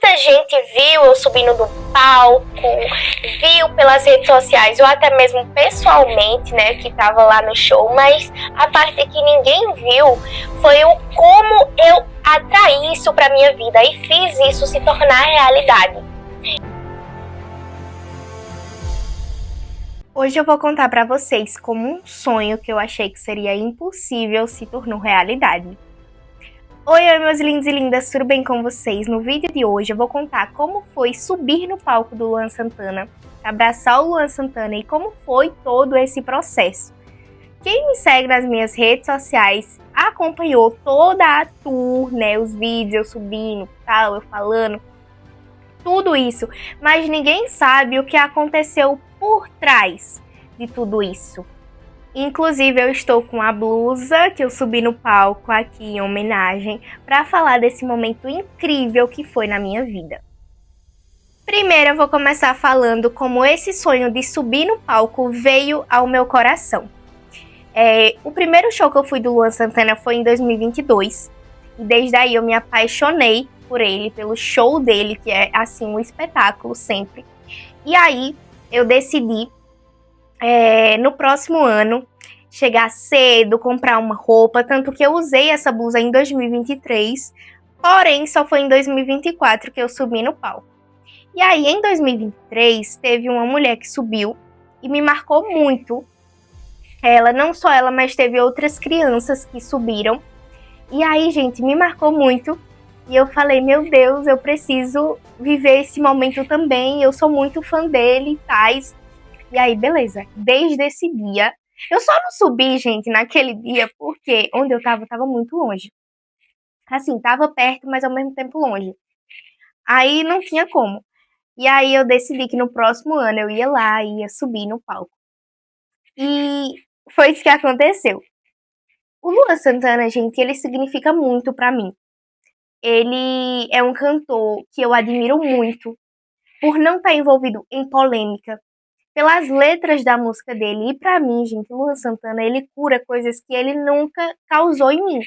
Muita gente viu eu subindo do palco, viu pelas redes sociais ou até mesmo pessoalmente, né, que tava lá no show, mas a parte que ninguém viu foi o como eu atraí isso pra minha vida e fiz isso se tornar realidade. Hoje eu vou contar pra vocês como um sonho que eu achei que seria impossível se tornou realidade. Oi, meus lindos e lindas, tudo bem com vocês? No vídeo de hoje eu vou contar como foi subir no palco do Luan Santana, abraçar o Luan Santana e como foi todo esse processo. Quem me segue nas minhas redes sociais acompanhou toda a tour, né, os vídeos eu subindo, tal, eu falando, tudo isso, mas ninguém sabe o que aconteceu por trás de tudo isso. Inclusive, eu estou com a blusa que eu subi no palco aqui em homenagem para falar desse momento incrível que foi na minha vida. Primeiro, eu vou começar falando como esse sonho de subir no palco veio ao meu coração. O primeiro show que eu fui do Luan Santana foi em 2022 e desde aí eu me apaixonei por ele, pelo show dele, que é assim um espetáculo sempre. E aí eu decidi no próximo ano chegar cedo, comprar uma roupa, tanto que eu usei essa blusa em 2023, porém só foi em 2024 que eu subi no palco. E aí em 2023 teve uma mulher que subiu e me marcou muito. Ela, não só ela, mas teve outras crianças que subiram. E aí, gente, me marcou muito. E eu falei, meu Deus, eu preciso viver esse momento também. Eu sou muito fã dele e tais. E aí, beleza. Desde esse dia, eu só não subi, gente, naquele dia, porque onde eu tava muito longe. Assim, tava perto, mas ao mesmo tempo longe. Aí não tinha como. E aí eu decidi que no próximo ano eu ia lá, ia subir no palco. E foi isso que aconteceu. O Luan Santana, gente, ele significa muito pra mim. Ele é um cantor que eu admiro muito por não estar envolvido em polêmica, pelas letras da música dele. E pra mim, gente, Luan Santana, ele cura coisas que ele nunca causou em mim.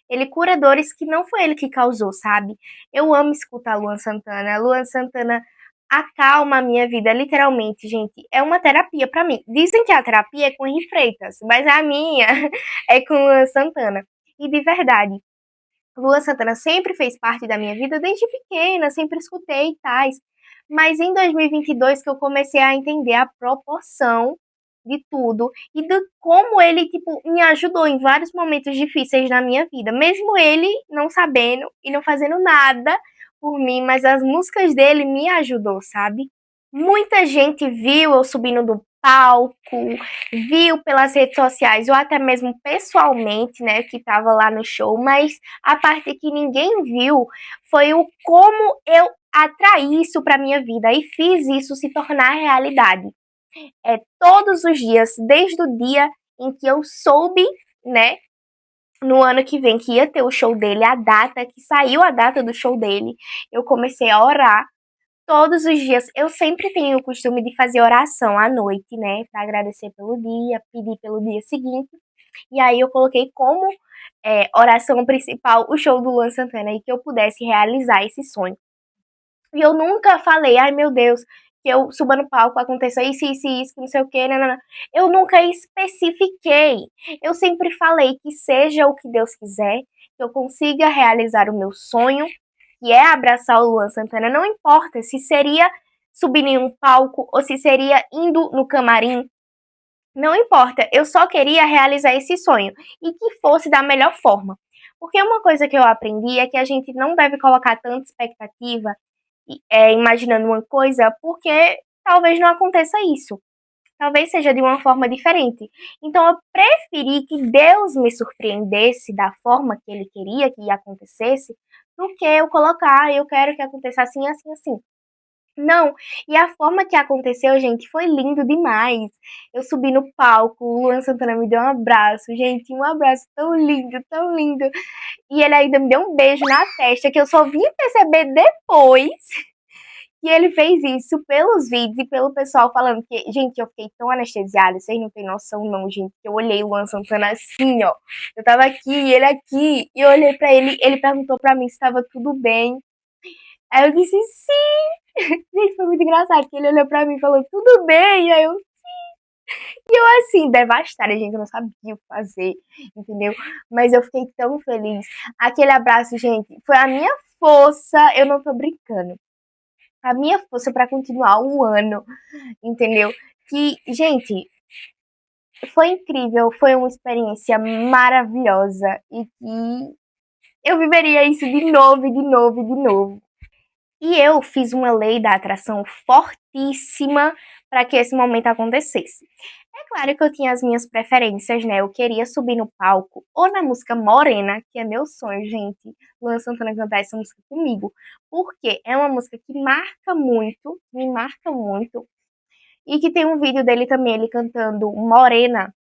Ele cura dores que não foi ele que causou, sabe? Eu amo escutar Luan Santana. Luan Santana acalma a minha vida, literalmente, gente. É uma terapia pra mim. Dizem que a terapia é com Henri Freitas, mas a minha é com Luan Santana. E de verdade, Luan Santana sempre fez parte da minha vida desde pequena, sempre escutei e tais. Mas em 2022 que eu comecei a entender a proporção de tudo e de como ele, tipo, me ajudou em vários momentos difíceis na minha vida, mesmo ele não sabendo e não fazendo nada por mim, mas as músicas dele me ajudou, sabe? Muita gente viu eu subindo do palco, viu pelas redes sociais ou até mesmo pessoalmente, né, que tava lá no show, mas a parte que ninguém viu foi o como eu atraí isso para minha vida e fiz isso se tornar realidade. Todos os dias, desde o dia em que eu soube, né, no ano que vem que ia ter o show dele, a data que saiu a data do show dele, eu comecei a orar todos os dias. Eu sempre tenho o costume de fazer oração à noite, né, para agradecer pelo dia, pedir pelo dia seguinte. E aí eu coloquei como oração principal o show do Luan Santana e que eu pudesse realizar esse sonho. E eu nunca falei, ai meu Deus, que eu suba no palco, aconteça isso, que não sei o que, não. Eu nunca especifiquei. Eu sempre falei que seja o que Deus quiser, que eu consiga realizar o meu sonho, que é abraçar o Luan Santana. Não importa se seria subir em um palco ou se seria indo no camarim. Não importa, eu só queria realizar esse sonho e que fosse da melhor forma. Porque uma coisa que eu aprendi é que a gente não deve colocar tanta expectativa imaginando uma coisa, porque talvez não aconteça isso. Talvez seja de uma forma diferente. Então eu preferi que Deus me surpreendesse da forma que Ele queria que acontecesse, do que eu colocar, eu quero que aconteça assim, assim, assim. Não, e a forma que aconteceu, gente, foi lindo demais. Eu subi no palco, o Luan Santana me deu um abraço, gente, um abraço tão lindo, tão lindo. E ele ainda me deu um beijo na testa, que eu só vim perceber depois que ele fez isso pelos vídeos e pelo pessoal falando que, gente, eu fiquei tão anestesiada, vocês não têm noção não, gente, que eu olhei o Luan Santana assim, ó. Eu tava aqui, ele aqui, e eu olhei pra ele, ele perguntou pra mim se tava tudo bem. Aí eu disse sim. Gente, foi muito engraçado, porque ele olhou pra mim e falou, tudo bem? E aí eu assim, devastada, gente, eu não sabia o que fazer, entendeu? Mas eu fiquei tão feliz. Aquele abraço, gente, foi a minha força, eu não tô brincando. A minha força pra continuar o ano, entendeu? Que, gente, foi incrível, foi uma experiência maravilhosa e que eu viveria isso de novo, e de novo, e de novo. E eu fiz uma lei da atração fortíssima para que esse momento acontecesse. É claro que eu tinha as minhas preferências, né? Eu queria subir no palco ou na música Morena, que é meu sonho, gente. Luan Santana cantar essa música comigo, porque é uma música que marca muito, me marca muito, e que tem um vídeo dele também, ele cantando Morena,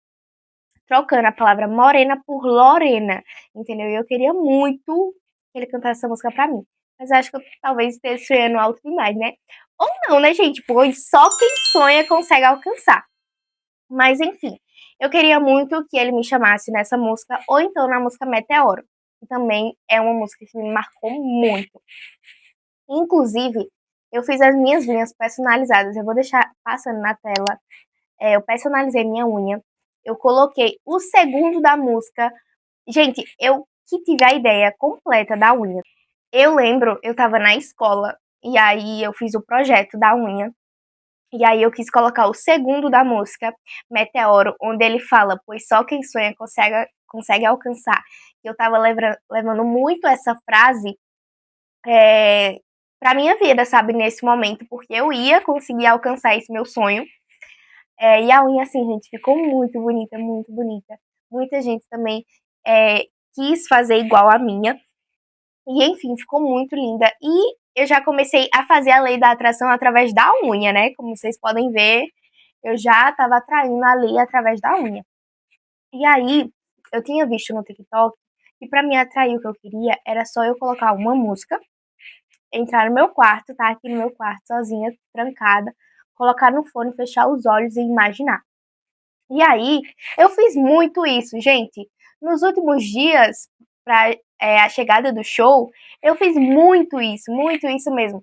trocando a palavra morena por Lorena, entendeu? E eu queria muito que ele cantasse essa música pra mim. Mas acho que eu talvez esteja sonhando alto demais, né? Ou não, né, gente? Pois só quem sonha consegue alcançar. Mas enfim, eu queria muito que ele me chamasse nessa música, ou então na música Meteoro, que também é uma música que me marcou muito. Inclusive, eu fiz as minhas unhas personalizadas. Eu vou deixar passando na tela. Eu personalizei minha unha. Eu coloquei o segundo da música. Gente, eu que tive a ideia completa da unha. Eu lembro, eu tava na escola e aí eu fiz o projeto da unha. E aí eu quis colocar o segundo da música, Meteoro, onde ele fala, pois só quem sonha consegue alcançar. Eu tava levando muito essa frase pra minha vida, sabe, nesse momento, porque eu ia conseguir alcançar esse meu sonho. E a unha, assim, gente, ficou muito bonita, muito bonita. Muita gente também é, quis fazer igual a minha. E, enfim, ficou muito linda. E eu já comecei a fazer a lei da atração através da unha, né? Como vocês podem ver, eu já estava atraindo a lei através da unha. E aí, eu tinha visto no TikTok que pra mim atrair o que eu queria era só eu colocar uma música, entrar no meu quarto, tá? Aqui no meu quarto, sozinha, trancada, colocar no fone, fechar os olhos e imaginar. E aí, eu fiz muito isso, gente. Nos últimos dias, para a chegada do show, eu fiz muito isso mesmo.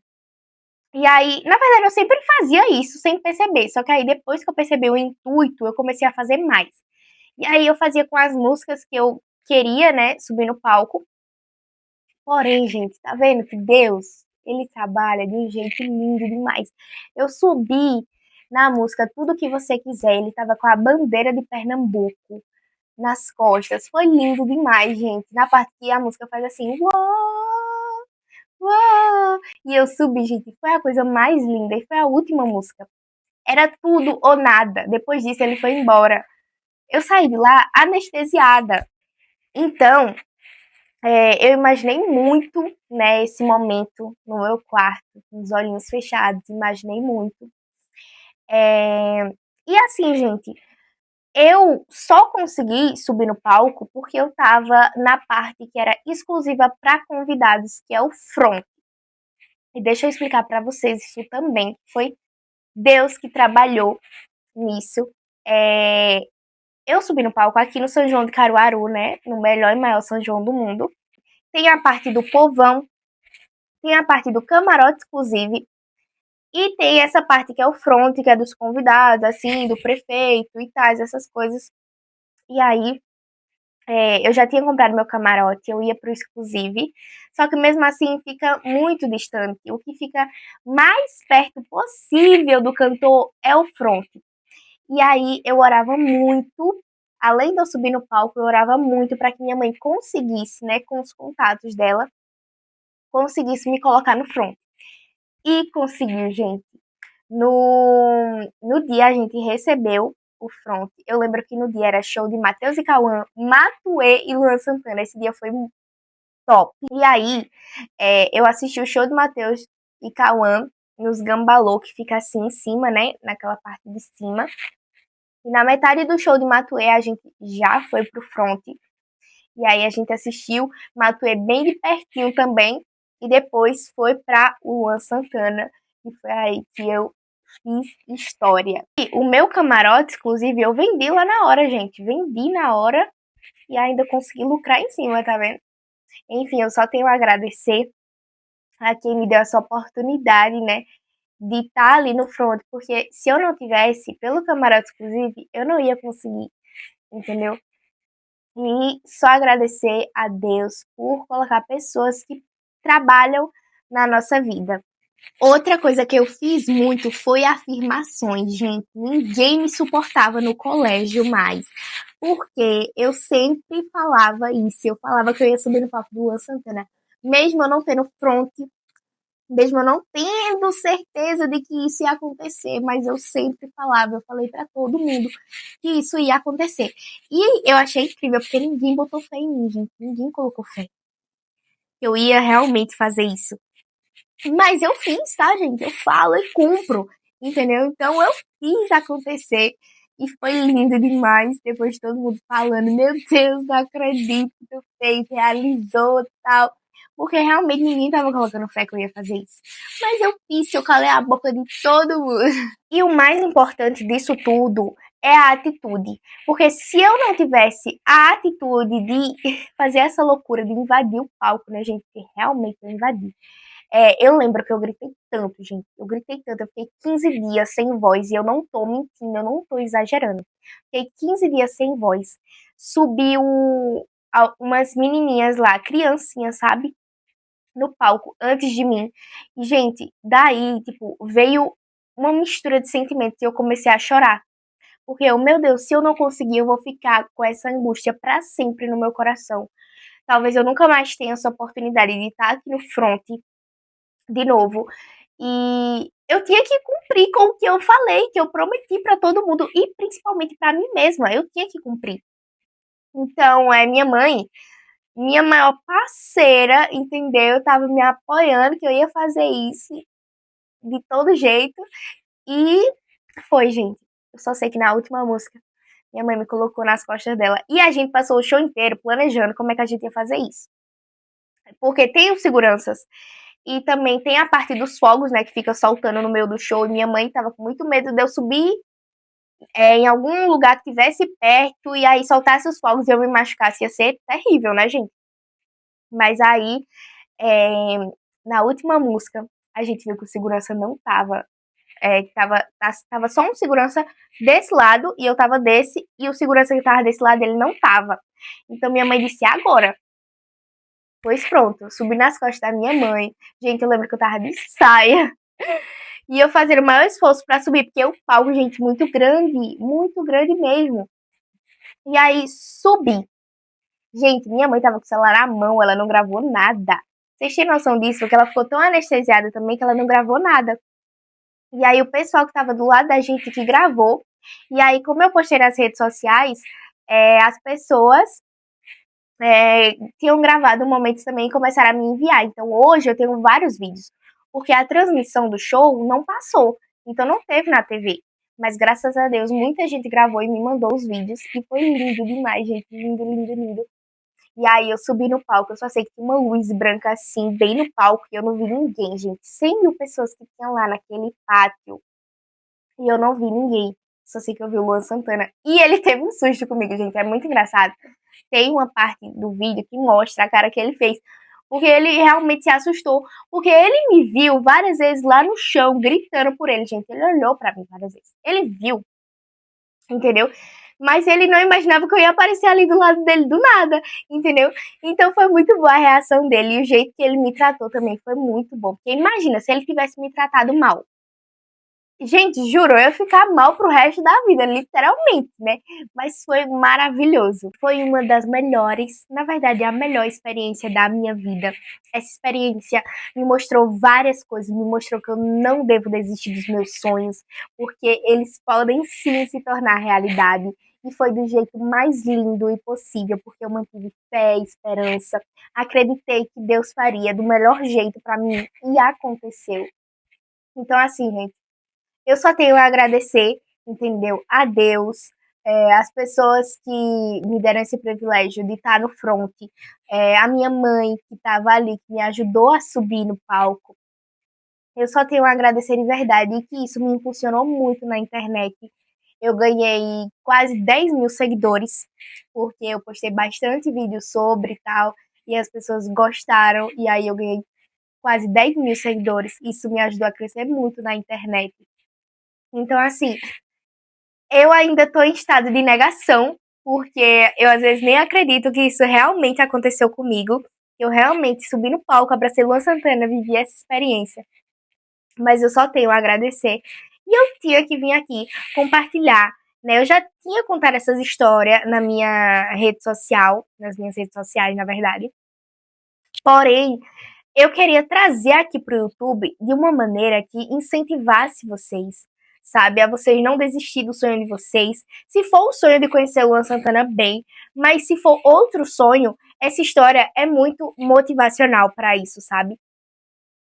E aí, na verdade, eu sempre fazia isso sem perceber. Só que aí, depois que eu percebi o intuito, eu comecei a fazer mais. E aí, eu fazia com as músicas que eu queria, né, subir no palco. Porém, gente, tá vendo que Deus, ele trabalha de um jeito lindo demais. Eu subi na música Tudo Que Você Quiser, ele tava com a bandeira de Pernambuco nas costas. Foi lindo demais, gente. Na parte que a música faz assim, uou, uou. E eu subi, gente. Foi a coisa mais linda. E foi a última música. Era tudo ou nada. Depois disso, ele foi embora. Eu saí de lá anestesiada. Então, eu imaginei muito, né, esse momento no meu quarto, com os olhinhos fechados. Imaginei muito. É, E assim, gente, eu só consegui subir no palco porque eu tava na parte que era exclusiva para convidados, que é o front. E deixa eu explicar para vocês isso também. Foi Deus que trabalhou nisso. É, Eu subi no palco aqui no São João de Caruaru, né? No melhor e maior São João do mundo. Tem a parte do povão, tem a parte do camarote exclusive, e tem essa parte que é o front, que é dos convidados, assim, do prefeito e tais, essas coisas. E aí, eu já tinha comprado meu camarote, eu ia pro exclusive, só que mesmo assim fica muito distante. O que fica mais perto possível do cantor é o front. E aí eu orava muito, além de eu subir no palco, eu orava muito para que minha mãe conseguisse, né, com os contatos dela, conseguisse me colocar no front. E conseguiu, gente. No dia a gente recebeu o front. Eu lembro que no dia era show de Matheus e Cauã, Matuê e Luan Santana. Esse dia foi top. E aí, eu assisti o show de Matheus e Cauã nos Gambalô, que fica assim em cima, né? Naquela parte de cima. E na metade do show de Matuê, a gente já foi pro front. E aí a gente assistiu Matuê bem de pertinho também. E depois foi pra Luan Santana. E foi aí que eu fiz história. E o meu camarote, inclusive, eu vendi lá na hora, gente. Vendi na hora e ainda consegui lucrar em cima, tá vendo? Enfim, eu só tenho a agradecer a quem me deu essa oportunidade, né, de estar ali no front, porque se eu não tivesse, pelo camarote exclusive, eu não ia conseguir, entendeu? E só agradecer a Deus por colocar pessoas que trabalham na nossa vida. Outra coisa que eu fiz muito foi afirmações, gente. Ninguém me suportava no colégio mais. Porque eu sempre falava isso. Eu falava que eu ia subir no palco do Luan Santana. Mesmo eu não tendo front, mesmo eu não tendo certeza de que isso ia acontecer, mas eu sempre falava, eu falei pra todo mundo que isso ia acontecer. E eu achei incrível, porque ninguém botou fé em mim, gente. Ninguém colocou fé. Eu ia realmente fazer isso. Mas eu fiz, tá, gente? Eu falo e cumpro, entendeu? Então eu fiz acontecer e foi lindo demais. Depois todo mundo falando, meu Deus, não acredito que tu fez, realizou tal. Porque realmente ninguém tava colocando fé que eu ia fazer isso. Mas eu fiz, eu calei a boca de todo mundo. E o mais importante disso tudo é a atitude. Porque se eu não tivesse a atitude de fazer essa loucura de invadir o palco, né, gente? Que realmente eu invadi. Eu lembro que eu gritei tanto, gente. Eu gritei tanto. Eu fiquei 15 dias sem voz. E eu não tô mentindo, eu não tô exagerando. Fiquei 15 dias sem voz. Subiu umas menininhas lá, criancinhas, sabe? No palco, antes de mim. E, gente, daí, tipo, veio uma mistura de sentimentos. E eu comecei a chorar. Porque eu, meu Deus, se eu não conseguir, eu vou ficar com essa angústia pra sempre no meu coração. Talvez eu nunca mais tenha essa oportunidade de estar aqui no front de novo. E eu tinha que cumprir com o que eu falei, que eu prometi para todo mundo e principalmente para mim mesma. Eu tinha que cumprir. Então, minha maior parceira, entendeu? Tava me apoiando que eu ia fazer isso de todo jeito. E foi, gente. Eu só sei que na última música, minha mãe me colocou nas costas dela. E a gente passou o show inteiro planejando como é que a gente ia fazer isso. Porque tem os seguranças. E também tem a parte dos fogos, né, que fica soltando no meio do show. E minha mãe tava com muito medo de eu subir em algum lugar que tivesse perto e aí soltasse os fogos e eu me machucasse. Ia ser terrível, né, gente? Mas aí, é, na última música, a gente viu que o segurança não tava. Tava só um segurança desse lado e eu tava desse. E o segurança que tava desse lado, ele não tava. Então minha mãe disse, agora. Pois pronto, subi nas costas da minha mãe. Gente, eu lembro que eu tava de saia. E eu fazendo o maior esforço pra subir, porque o palco, gente, muito grande mesmo. E aí, subi. Gente, minha mãe tava com o celular na mão, ela não gravou nada. Vocês têm noção disso? Porque ela ficou tão anestesiada também que ela não gravou nada. E aí, o pessoal que tava do lado da gente que gravou. E aí, como eu postei nas redes sociais, as pessoas tinham gravado momentos também e começaram a me enviar. Então hoje eu tenho vários vídeos, porque a transmissão do show não passou, então não teve na TV. Mas graças a Deus muita gente gravou e me mandou os vídeos e foi lindo demais, gente, lindo, lindo, lindo. E aí eu subi no palco, eu só sei que tinha uma luz branca assim, bem no palco, e eu não vi ninguém, gente. 100 mil pessoas que tinham lá naquele pátio, e eu não vi ninguém. Só sei que eu vi o Luan Santana. E ele teve um susto comigo, gente, é muito engraçado. Tem uma parte do vídeo que mostra a cara que ele fez. Porque ele realmente se assustou. Porque ele me viu várias vezes lá no chão, gritando por ele. Gente, ele olhou pra mim várias vezes. Ele viu, entendeu? Mas ele não imaginava que eu ia aparecer ali do lado dele do nada, entendeu? Então foi muito boa a reação dele. E o jeito que ele me tratou também foi muito bom. Porque imagina, se ele tivesse me tratado mal. Gente, juro, eu ia ficar mal pro resto da vida, literalmente, né? Mas foi maravilhoso. Foi uma das melhores, na verdade, a melhor experiência da minha vida. Essa experiência me mostrou várias coisas, me mostrou que eu não devo desistir dos meus sonhos, porque eles podem sim se tornar realidade. E foi do jeito mais lindo e possível, porque eu mantive fé, esperança, acreditei que Deus faria do melhor jeito pra mim e aconteceu. Então, assim, gente. Eu só tenho a agradecer, entendeu? A Deus, as pessoas que me deram esse privilégio de estar no front, a minha mãe que estava ali, que me ajudou a subir no palco. Eu só tenho a agradecer de verdade e que isso me impulsionou muito na internet. Eu ganhei quase 10 mil seguidores, porque eu postei bastante vídeo sobre e tal, e as pessoas gostaram, e aí eu ganhei quase 10 mil seguidores. Isso me ajudou a crescer muito na internet. Então, assim, eu ainda tô em estado de negação, porque eu às vezes nem acredito que isso realmente aconteceu comigo. Eu realmente subi no palco, abracei Luan Santana, vivi essa experiência. Mas eu só tenho a agradecer. E eu tinha que vir aqui compartilhar, né? Eu já tinha contado essas histórias na minha rede social, nas minhas redes sociais, na verdade. Porém, eu queria trazer aqui pro YouTube de uma maneira que incentivasse vocês, sabe? A vocês não desistir do sonho de vocês. Se for o sonho de conhecer o Luan Santana, bem. Mas se for outro sonho, essa história é muito motivacional para isso, sabe?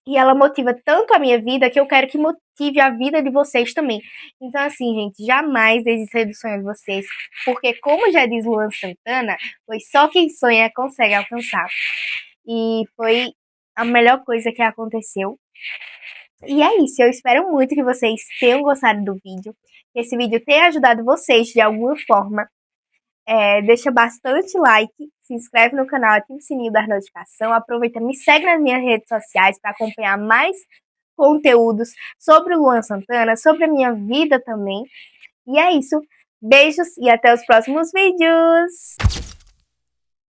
E ela motiva tanto a minha vida que eu quero que motive a vida de vocês também. Então, assim, gente, jamais desista do sonho de vocês. Porque, como já diz Luan Santana, pois só quem sonha consegue alcançar. E foi a melhor coisa que aconteceu. E é isso, eu espero muito que vocês tenham gostado do vídeo. Que esse vídeo tenha ajudado vocês de alguma forma. Deixa bastante like, se inscreve no canal, ativa o sininho da notificação, aproveita, me segue nas minhas redes sociais para acompanhar mais conteúdos sobre o Luan Santana, sobre a minha vida também. E é isso, beijos e até os próximos vídeos!